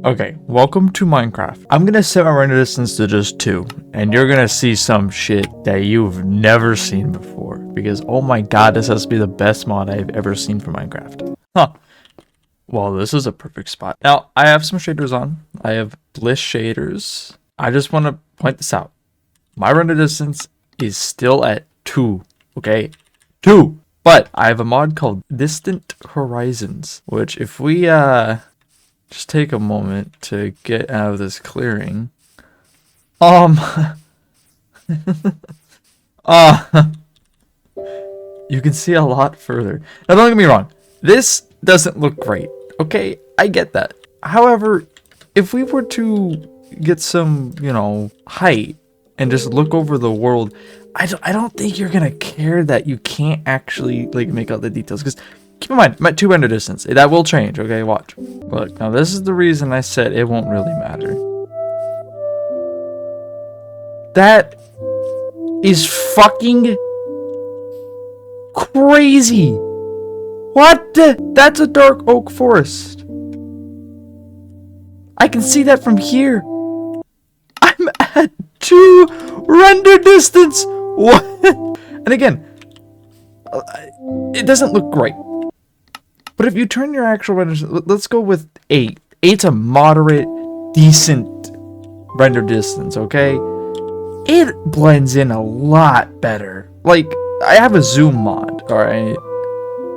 Okay, welcome to Minecraft. I'm gonna set my render distance to just 2, and you're gonna see some shit that you've never seen before. Because, oh my god, this has to be the best mod I've ever seen for Minecraft. Huh. Well, this is a perfect spot. Now, I have some shaders on. I have Bliss shaders. I just want to point this out. My render distance is still at 2, okay? 2! But I have a mod called Distant Horizons, which if we, just take a moment to get out of this clearing. You can see a lot further. Now, don't get me wrong. This doesn't look great. Okay, I get that. However, if we were to get some, height and just look over the world, I don't think you're gonna care that you can't actually make out the details. Because keep in mind, I'm at 2 render distance. That will change. Okay, watch. Look, now this is the reason I said it won't really matter. That is fucking crazy. What? That's a dark oak forest. I can see that from here. I'm at 2 render distance. What? And again, it doesn't look great. But if you turn your actual render, let's go with 8. 8's a moderate, decent render distance, okay? It blends in a lot better. Like, I have a zoom mod, alright?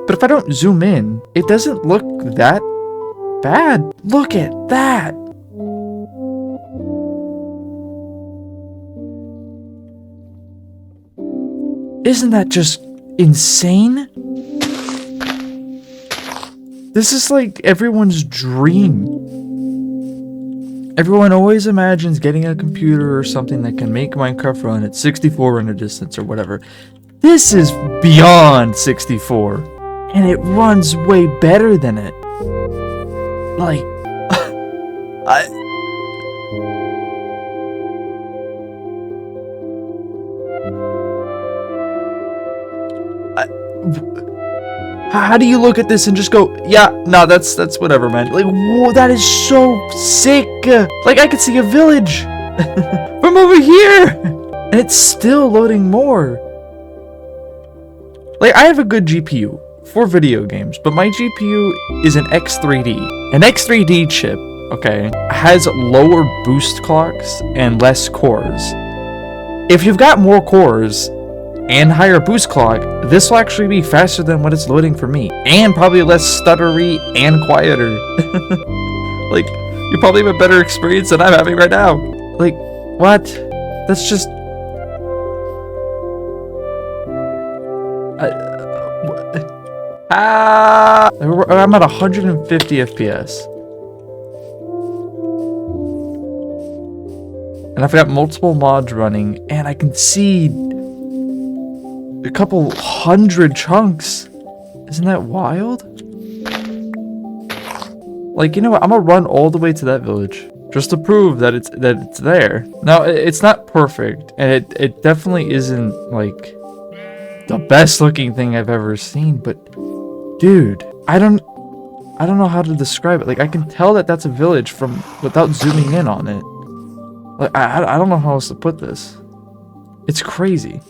But if I don't zoom in, it doesn't look that bad. Look at that! Isn't that just insane? This is like everyone's dream. Everyone always imagines getting a computer or something that can make Minecraft run at 64 render distance or whatever. This is beyond 64. And it runs way better than it. Like, how do you look at this and just go, yeah, no, that's whatever, man. Like, whoa, that is so sick. Like, I could see a village from over here. And it's still loading more. Like, I have a good GPU for video games, but my GPU is an X3D. An X3D chip, okay, has lower boost clocks and less cores. If you've got more cores and higher boost clock, this will actually be faster than what it's loading for me. And probably less stuttery and quieter. Like, you probably have a better experience than I'm having right now. Like, what? That's just... I'm at 150 FPS. And I've got multiple mods running, and I can see a couple hundred chunks. Isn't that wild? Like, you know what? I'm gonna run all the way to that village just to prove that it's there. Now, it's not perfect, and it definitely isn't like the best looking thing I've ever seen, but dude, I don't know how to describe it. Like, I can tell that that's a village from without zooming in on it. Like, I don't know how else to put this. It's crazy.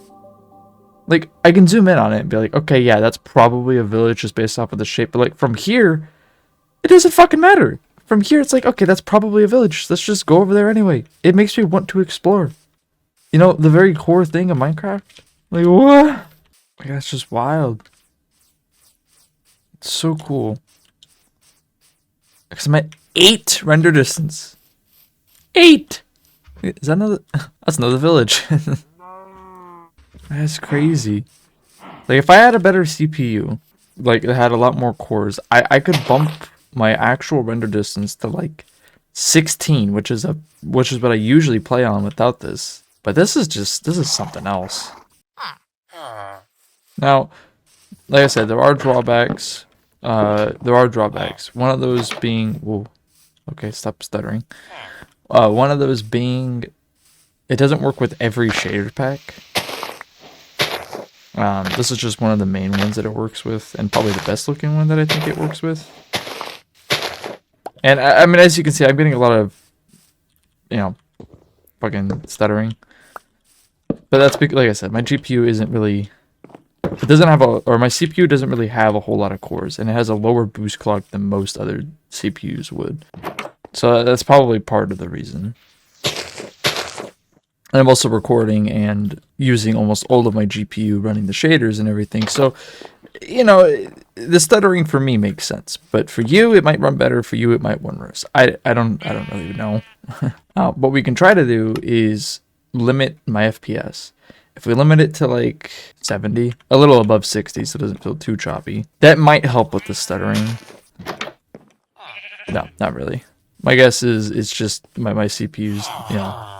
Like, I can zoom in on it and be like, okay, yeah, that's probably a village just based off of the shape. But, like, from here, it doesn't fucking matter. From here, it's like, okay, that's probably a village. Let's just go over there anyway. It makes me want to explore. You know, the very core thing of Minecraft. Like, what? Like, that's just wild. It's so cool. Because I'm at 8 render distance. 8! Is that another... That's another village. That's crazy. Like, if I had a better CPU, like, it had a lot more cores, I could bump my actual render distance to, like, 16, which is what I usually play on without this. But this is something else. Now, like I said, there are drawbacks. One of those being... Whoa. Okay, stop stuttering. One of those being... It doesn't work with every shader pack. This is just one of the main ones that it works with, and probably the best looking one that I think it works with. And I mean, as you can see, I'm getting a lot of, you know, fucking stuttering. But that's because, like I said, my GPU isn't really, it doesn't have or my CPU doesn't really have a whole lot of cores, and it has a lower boost clock than most other CPUs would. So that's probably part of the reason. And I'm also recording and using almost all of my GPU running the shaders and everything. So, you know, the stuttering for me makes sense, but for you it might run better. For you it might run worse. I don't really know. What we can try to do is limit my FPS. If we limit it to like 70, a little above 60, so it doesn't feel too choppy, that might help with the stuttering. No, not really. My guess is it's just my CPU's, you know,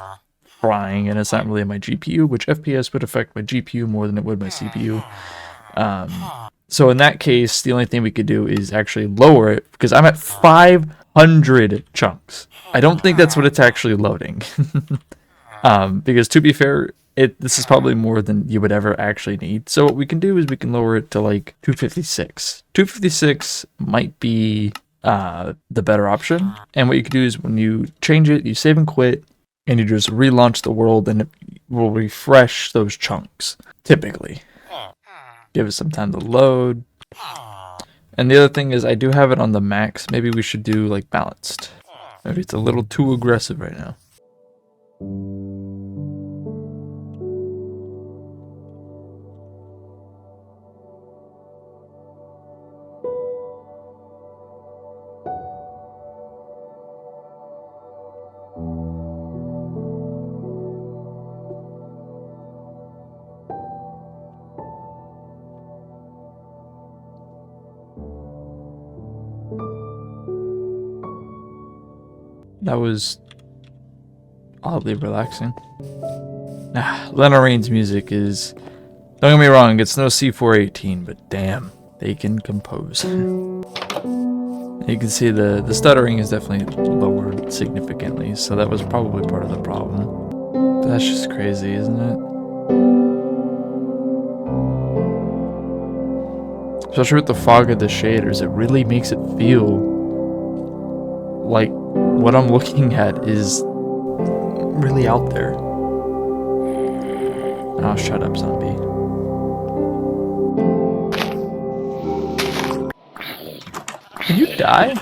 frying, and it's not really my GPU, which FPS would affect my GPU more than it would my CPU. So in that case, the only thing we could do is actually lower it, because I'm at 500 chunks. I don't think that's what it's actually loading. Because to be fair, this is probably more than you would ever actually need. So what we can do is we can lower it to like 256. 256 might be the better option. And what you can do is when you change it, you save and quit, and you just relaunch the world, and it will refresh those chunks, typically. Give it some time to load. And the other thing is I do have it on the max. Maybe we should do like balanced. Maybe it's a little too aggressive right now. That was oddly relaxing. Lena Raine's music is, don't get me wrong, it's no C418, but damn, they can compose. You can see the stuttering is definitely lowered significantly, so that was probably part of the problem. But that's just crazy, isn't it? Especially with the fog of the shaders, it really makes it feel like what I'm looking at is really out there. Oh, shut up, zombie. Can you die?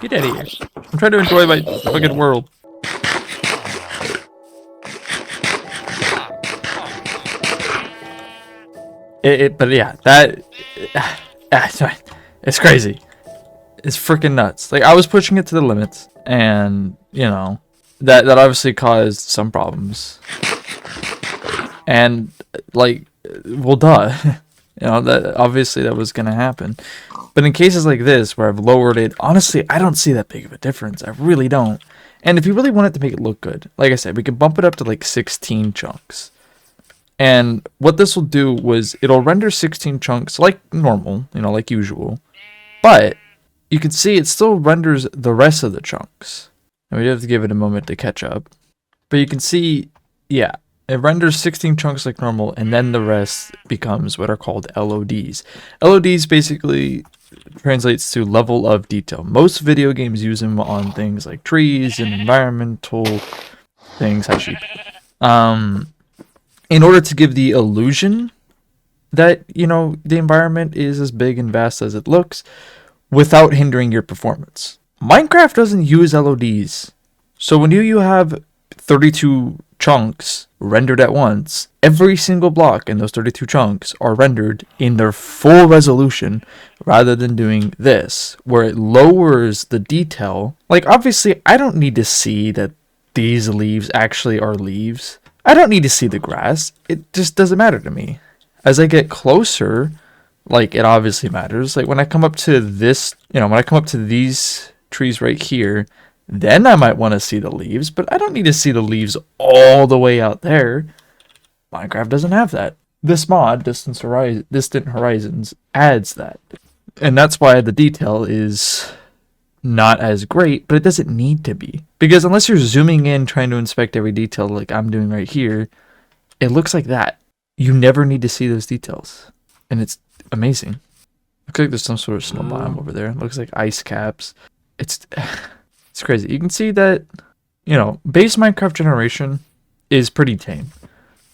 Get out of here. I'm trying to enjoy my fucking world. But yeah, it's crazy. It's freaking nuts. Like, I was pushing it to the limits, and you know, that obviously caused some problems. And like, well, duh. You know, that obviously that was gonna happen. But in cases like this, where I've lowered it, honestly, I don't see that big of a difference. I really don't. And if you really want it to make it look good, like I said, we can bump it up to like 16 chunks. And what this will do was it'll render 16 chunks like normal, you know, like usual. But you can see it still renders the rest of the chunks. And we have to give it a moment to catch up. But you can see, yeah, it renders 16 chunks like normal, and then the rest becomes what are called LODs. LODs basically translates to level of detail. Most video games use them on things like trees and environmental things. Hi, sheep. In order to give the illusion that, you know, the environment is as big and vast as it looks without hindering your performance. Minecraft doesn't use LODs. So when you have 32 chunks rendered at once, every single block in those 32 chunks are rendered in their full resolution rather than doing this, where it lowers the detail. Like, obviously, I don't need to see that these leaves actually are leaves. I don't need to see the grass. It just doesn't matter to me. As I get closer, like, it obviously matters. Like, when I come up to this, you know, when I come up to these trees right here, then I might want to see the leaves, but I don't need to see the leaves all the way out there. Minecraft doesn't have that. This mod, Distant Horizons, adds that. And that's why the detail is not as great, but it doesn't need to be. Because unless you're zooming in trying to inspect every detail like I'm doing right here, it looks like that. You never need to see those details. And it's amazing. Looks like there's some sort of snow biome over there. Looks like ice caps. It's it's crazy. You can see that, you know, base Minecraft generation is pretty tame.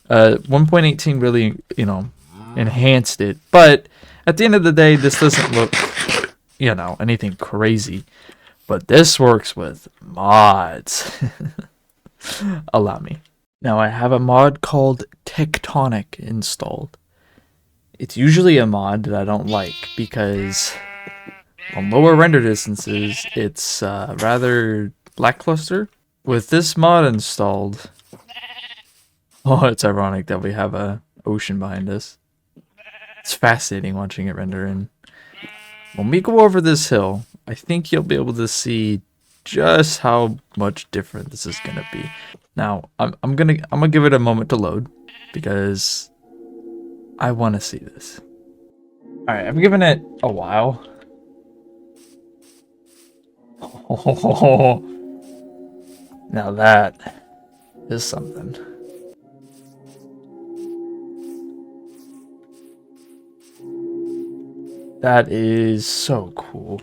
1.18 really, you know, enhanced it. But at the end of the day, this doesn't look, you know, anything crazy. But this works with mods. Allow me. Now I have a mod called Tectonic installed. It's usually a mod that I don't like because on lower render distances, it's rather lackluster. With this mod installed, oh, it's ironic that we have a ocean behind us. It's fascinating watching it render in. When we go over this hill, I think you'll be able to see just how much different this is gonna be. Now, I'm gonna give it a moment to load because I want to see this. All right, I've given it a while. Oh, now that is something. That is so cool.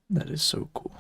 That is so cool.